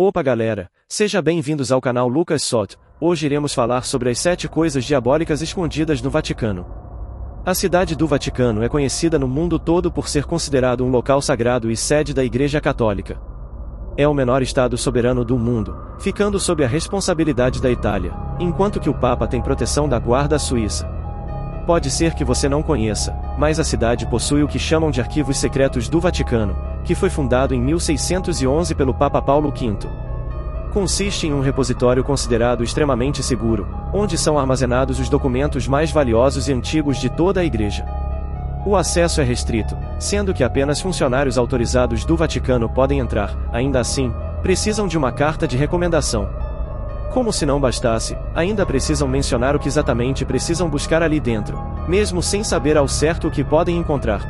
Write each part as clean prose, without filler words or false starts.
Opa galera, seja bem-vindos ao canal Lucas Sot. Hoje iremos falar sobre as 7 coisas diabólicas escondidas no Vaticano. A cidade do Vaticano é conhecida no mundo todo por ser considerado um local sagrado e sede da Igreja Católica. É o menor estado soberano do mundo, ficando sob a responsabilidade da Itália, enquanto que o Papa tem proteção da Guarda Suíça. Pode ser que você não conheça, mas a cidade possui o que chamam de Arquivos Secretos do Vaticano, que foi fundado em 1611 pelo Papa Paulo V. Consiste em um repositório considerado extremamente seguro, onde são armazenados os documentos mais valiosos e antigos de toda a Igreja. O acesso é restrito, sendo que apenas funcionários autorizados do Vaticano podem entrar. Ainda assim, precisam de uma carta de recomendação. Como se não bastasse, ainda precisam mencionar o que exatamente precisam buscar ali dentro, mesmo sem saber ao certo o que podem encontrar.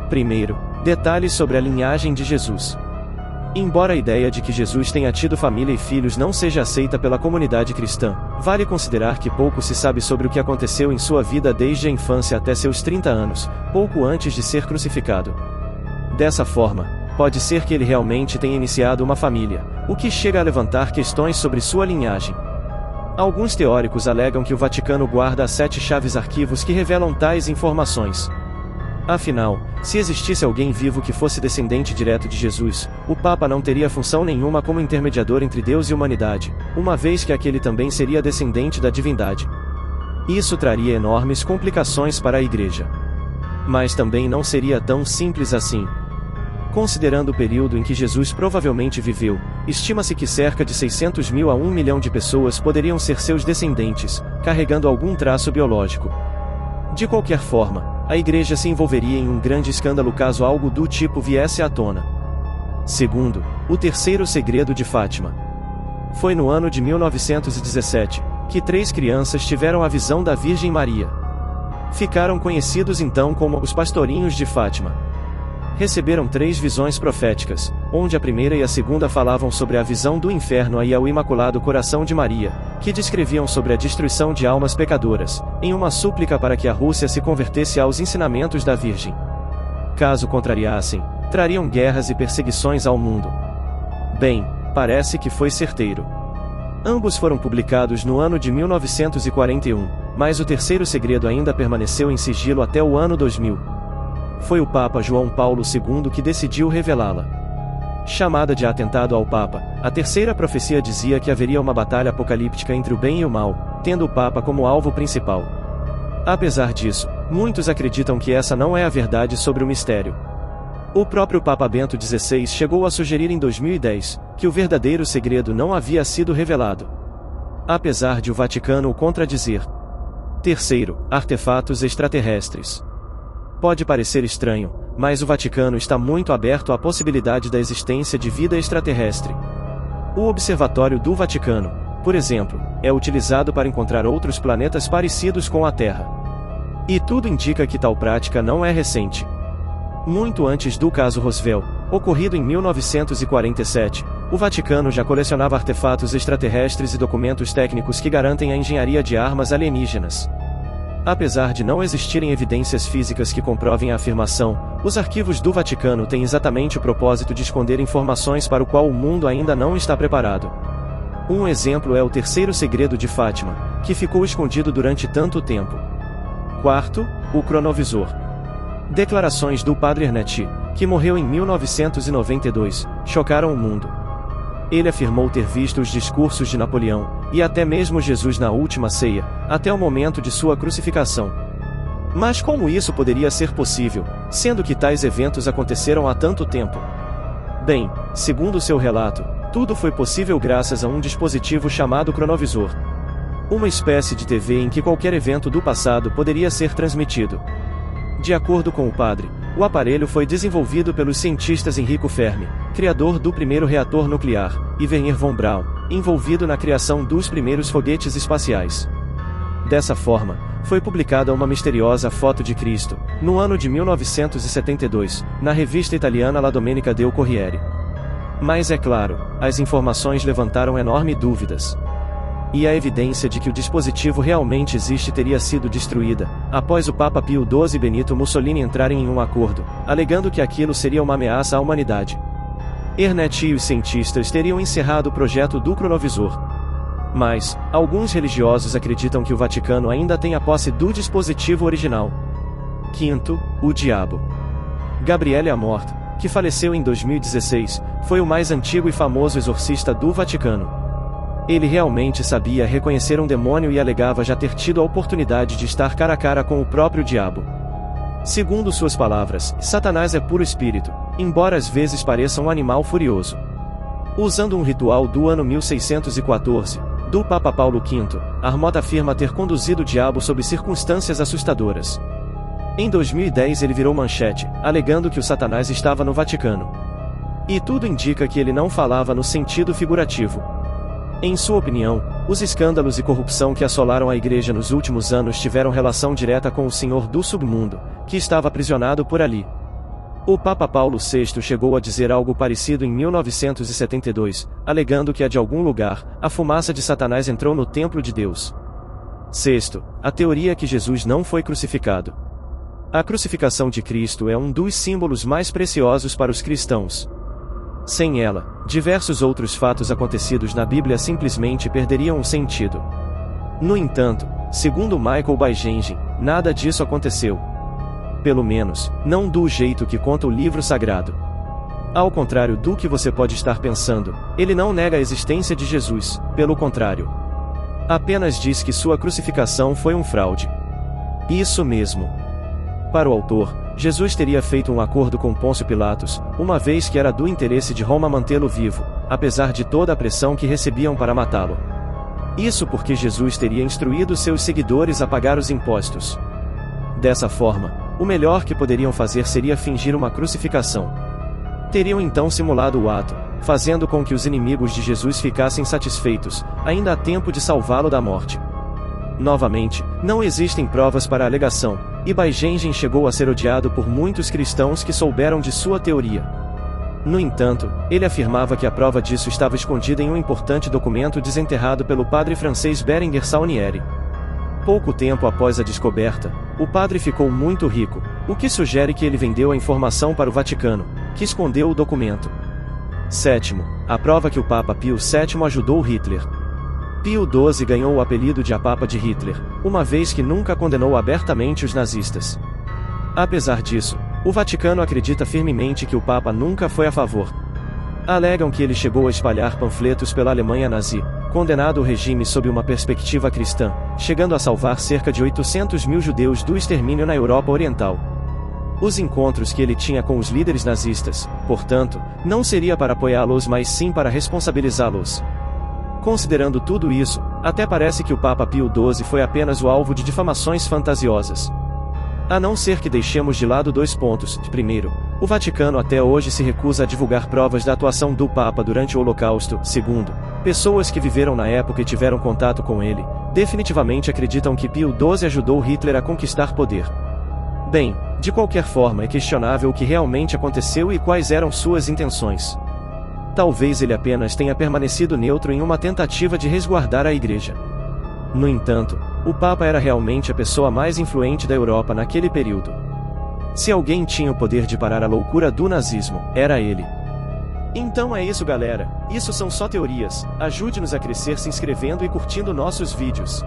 Primeiro, detalhes sobre a linhagem de Jesus. Embora a ideia de que Jesus tenha tido família e filhos não seja aceita pela comunidade cristã, vale considerar que pouco se sabe sobre o que aconteceu em sua vida desde a infância até seus 30 anos, pouco antes de ser crucificado. Dessa forma, pode ser que ele realmente tenha iniciado uma família, o que chega a levantar questões sobre sua linhagem. Alguns teóricos alegam que o Vaticano guarda as 7 chaves arquivos que revelam tais informações. Afinal, se existisse alguém vivo que fosse descendente direto de Jesus, o Papa não teria função nenhuma como intermediador entre Deus e humanidade, uma vez que aquele também seria descendente da divindade. Isso traria enormes complicações para a Igreja. Mas também não seria tão simples assim. Considerando o período em que Jesus provavelmente viveu, estima-se que cerca de 600 mil a 1 milhão de pessoas poderiam ser seus descendentes, carregando algum traço biológico. De qualquer forma, a Igreja se envolveria em um grande escândalo caso algo do tipo viesse à tona. Segundo, o terceiro segredo de Fátima. Foi no ano de 1917, que 3 crianças tiveram a visão da Virgem Maria. Ficaram conhecidos então como os Pastorinhos de Fátima. Receberam 3 visões proféticas, onde a primeira e a segunda falavam sobre a visão do inferno e ao Imaculado Coração de Maria, que descreviam sobre a destruição de almas pecadoras, em uma súplica para que a Rússia se convertesse aos ensinamentos da Virgem. Caso contrariassem, trariam guerras e perseguições ao mundo. Bem, parece que foi certeiro. Ambos foram publicados no ano de 1941, mas o terceiro segredo ainda permaneceu em sigilo até o ano 2000. Foi o Papa João Paulo II que decidiu revelá-la. Chamada de atentado ao Papa, a terceira profecia dizia que haveria uma batalha apocalíptica entre o bem e o mal, tendo o Papa como alvo principal. Apesar disso, muitos acreditam que essa não é a verdade sobre o mistério. O próprio Papa Bento XVI chegou a sugerir em 2010 que o verdadeiro segredo não havia sido revelado, apesar de o Vaticano o contradizer. Terceiro, artefatos extraterrestres. Pode parecer estranho, mas o Vaticano está muito aberto à possibilidade da existência de vida extraterrestre. O Observatório do Vaticano, por exemplo, é utilizado para encontrar outros planetas parecidos com a Terra. E tudo indica que tal prática não é recente. Muito antes do caso Roswell, ocorrido em 1947, o Vaticano já colecionava artefatos extraterrestres e documentos técnicos que garantem a engenharia de armas alienígenas. Apesar de não existirem evidências físicas que comprovem a afirmação, os arquivos do Vaticano têm exatamente o propósito de esconder informações para o qual o mundo ainda não está preparado. Um exemplo é o terceiro segredo de Fátima, que ficou escondido durante tanto tempo. Quarto, o cronovisor. Declarações do Padre Ernetti, que morreu em 1992, chocaram o mundo. Ele afirmou ter visto os discursos de Napoleão, e até mesmo Jesus na última ceia, até o momento de sua crucificação. Mas como isso poderia ser possível, sendo que tais eventos aconteceram há tanto tempo? Bem, segundo seu relato, tudo foi possível graças a um dispositivo chamado cronovisor. Uma espécie de TV em que qualquer evento do passado poderia ser transmitido. De acordo com o padre, o aparelho foi desenvolvido pelos cientistas Enrico Fermi, criador do primeiro reator nuclear, e Wernher von Braun, envolvido na criação dos primeiros foguetes espaciais. Dessa forma, foi publicada uma misteriosa foto de Cristo, no ano de 1972, na revista italiana La Domenica del Corriere. Mas é claro, as informações levantaram enormes dúvidas. E a evidência de que o dispositivo realmente existe teria sido destruída, após o Papa Pio XII e Benito Mussolini entrarem em um acordo, alegando que aquilo seria uma ameaça à humanidade. Ernetti e os cientistas teriam encerrado o projeto do cronovisor. Mas, alguns religiosos acreditam que o Vaticano ainda tem a posse do dispositivo original. Quinto, o diabo. Gabriele Amort, que faleceu em 2016, foi o mais antigo e famoso exorcista do Vaticano. Ele realmente sabia reconhecer um demônio e alegava já ter tido a oportunidade de estar cara a cara com o próprio diabo. Segundo suas palavras, Satanás é puro espírito, embora às vezes pareça um animal furioso. Usando um ritual do ano 1614, do Papa Paulo V, Armot afirma ter conduzido o diabo sob circunstâncias assustadoras. Em 2010 ele virou manchete, alegando que o Satanás estava no Vaticano. E tudo indica que ele não falava no sentido figurativo. Em sua opinião, os escândalos e corrupção que assolaram a igreja nos últimos anos tiveram relação direta com o Senhor do Submundo, que estava aprisionado por ali. O Papa Paulo VI chegou a dizer algo parecido em 1972, alegando que de algum lugar, a fumaça de Satanás entrou no templo de Deus. Sexto, a teoria que Jesus não foi crucificado. A crucificação de Cristo é um dos símbolos mais preciosos para os cristãos. Sem ela, diversos outros fatos acontecidos na Bíblia simplesmente perderiam o sentido. No entanto, segundo Michael Baigengen, nada disso aconteceu. Pelo menos, não do jeito que conta o livro sagrado. Ao contrário do que você pode estar pensando, ele não nega a existência de Jesus, pelo contrário. Apenas diz que sua crucificação foi um fraude. Isso mesmo. Para o autor, Jesus teria feito um acordo com Pôncio Pilatos, uma vez que era do interesse de Roma mantê-lo vivo, apesar de toda a pressão que recebiam para matá-lo. Isso porque Jesus teria instruído seus seguidores a pagar os impostos. Dessa forma, o melhor que poderiam fazer seria fingir uma crucificação. Teriam então simulado o ato, fazendo com que os inimigos de Jesus ficassem satisfeitos, ainda há tempo de salvá-lo da morte. Novamente, não existem provas para a alegação, e Baigengen chegou a ser odiado por muitos cristãos que souberam de sua teoria. No entanto, ele afirmava que a prova disso estava escondida em um importante documento desenterrado pelo padre francês Berenguer Saunieri. Pouco tempo após a descoberta, o padre ficou muito rico, o que sugere que ele vendeu a informação para o Vaticano, que escondeu o documento. Sétimo, a prova que o Papa Pio VII ajudou Hitler. Pio XII ganhou o apelido de a Papa de Hitler, uma vez que nunca condenou abertamente os nazistas. Apesar disso, o Vaticano acredita firmemente que o Papa nunca foi a favor. Alegam que ele chegou a espalhar panfletos pela Alemanha nazi, condenado o regime sob uma perspectiva cristã, chegando a salvar cerca de 800 mil judeus do extermínio na Europa Oriental. Os encontros que ele tinha com os líderes nazistas, portanto, não seria para apoiá-los mas sim para responsabilizá-los. Considerando tudo isso, até parece que o Papa Pio XII foi apenas o alvo de difamações fantasiosas. A não ser que deixemos de lado dois pontos. Primeiro, o Vaticano até hoje se recusa a divulgar provas da atuação do Papa durante o Holocausto. Segundo, pessoas que viveram na época e tiveram contato com ele, definitivamente acreditam que Pio XII ajudou Hitler a conquistar poder. Bem, de qualquer forma é questionável o que realmente aconteceu e quais eram suas intenções. Talvez ele apenas tenha permanecido neutro em uma tentativa de resguardar a Igreja. No entanto, o Papa era realmente a pessoa mais influente da Europa naquele período. Se alguém tinha o poder de parar a loucura do nazismo, era ele. Então é isso, galera, isso são só teorias. Ajude-nos a crescer se inscrevendo e curtindo nossos vídeos.